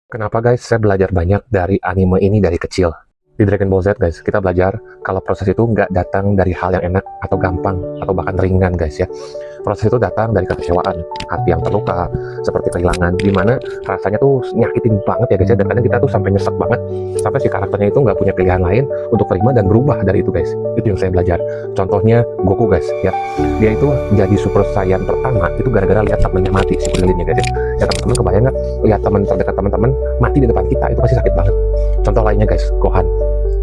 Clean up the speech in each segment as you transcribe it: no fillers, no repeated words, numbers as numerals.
Kenapa guys, saya belajar banyak dari anime ini dari kecil. Di Dragon Ball Z guys, kita belajar kalau proses itu nggak datang dari hal yang enak atau gampang atau bahkan ringan guys ya. Proses itu datang dari kekecewaan, hati yang terluka, seperti kehilangan, dimana rasanya tuh nyakitin banget ya guys ya. Dan kadang kita tuh sampai nyesek banget, sampai si karakternya itu nggak punya pilihan lain untuk terima dan berubah dari itu guys. Itu yang saya belajar. Contohnya Goku guys ya, dia itu jadi Super Saiyan pertama itu gara-gara lihat temennya mati, si Kurilinnya guys ya. Ya teman-teman kebayang nggak, lihat teman terdekat teman-teman mati di depan kita, itu pasti sakit banget. Contoh lainnya guys, Gohan,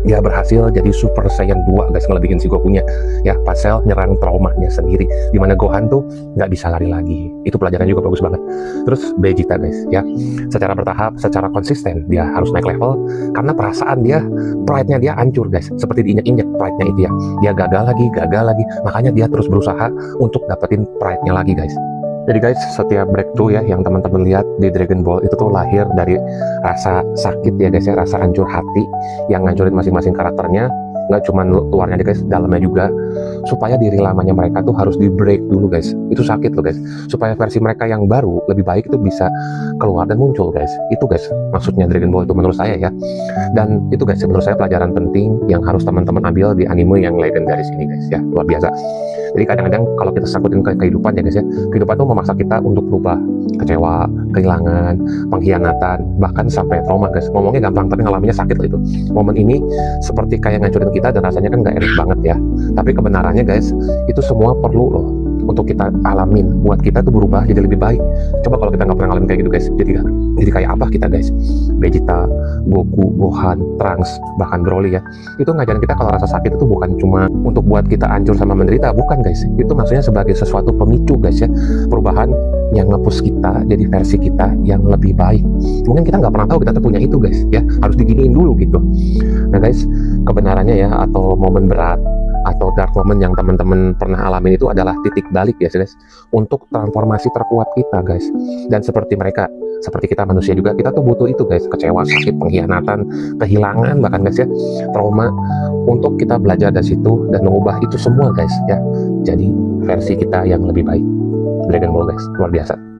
dia berhasil jadi Super Saiyan 2 guys, ngelebihin si Gokunya ya. Pas Cell nyerang traumanya sendiri, dimana Gohan tuh nggak bisa lari lagi. Itu pelajaran juga bagus banget. Terus Vegeta guys ya, secara bertahap, secara konsisten dia harus naik level karena perasaan dia, pride-nya dia hancur guys, seperti diinjek-injek pride-nya itu ya. Dia gagal lagi, makanya dia terus berusaha untuk dapetin pride-nya lagi guys. Jadi guys, setiap breakthrough ya yang teman-teman lihat di Dragon Ball itu tuh lahir dari rasa sakit ya guys ya, rasa hancur hati yang ngancurin masing-masing karakternya. Nggak cuma luarnya aja guys, dalamnya juga, supaya diri lamanya mereka tuh harus di break dulu guys. Itu sakit loh guys, supaya versi mereka yang baru lebih baik itu bisa keluar dan muncul guys. Itu guys maksudnya Dragon Ball itu menurut saya ya. Dan itu guys menurut saya pelajaran penting yang harus teman-teman ambil di anime yang legendaris ini guys ya, luar biasa. Jadi kadang-kadang kalau kita sangkutin ke kehidupan ya guys ya, kehidupan tuh memaksa kita untuk berubah, kecewa, kehilangan, pengkhianatan, bahkan sampai trauma guys. Ngomongnya gampang tapi ngalaminnya sakit loh itu. Momen ini seperti kayak ngancurin kita dan rasanya kan nggak enak banget ya. Tapi kebenarannya guys, itu semua perlu loh untuk kita alamin, buat kita tuh berubah jadi lebih baik. Coba kalau kita nggak pernah ngalamin kayak gitu guys, jadi kayak apa kita guys? Vegeta, Goku, Gohan, Trunks, bahkan Broly ya, itu ngajarin kita kalau rasa sakit itu bukan cuma untuk buat kita hancur sama menderita, bukan guys. Itu maksudnya sebagai sesuatu pemicu guys ya, perubahan yang nge-push kita jadi versi kita yang lebih baik. Mungkin kita nggak pernah tahu kita tuh punya itu guys ya, harus diginiin dulu gitu. Nah guys, kebenarannya ya, atau momen berat atau dark moment yang teman-teman pernah alamin itu adalah titik balik ya guys, untuk transformasi terkuat kita guys. Dan seperti mereka, seperti kita manusia juga, kita tuh butuh itu guys, kecewa, sakit, pengkhianatan, kehilangan bahkan guys ya, trauma, untuk kita belajar dari situ dan mengubah itu semua guys ya, jadi versi kita yang lebih baik. Dragon Ball guys, luar biasa.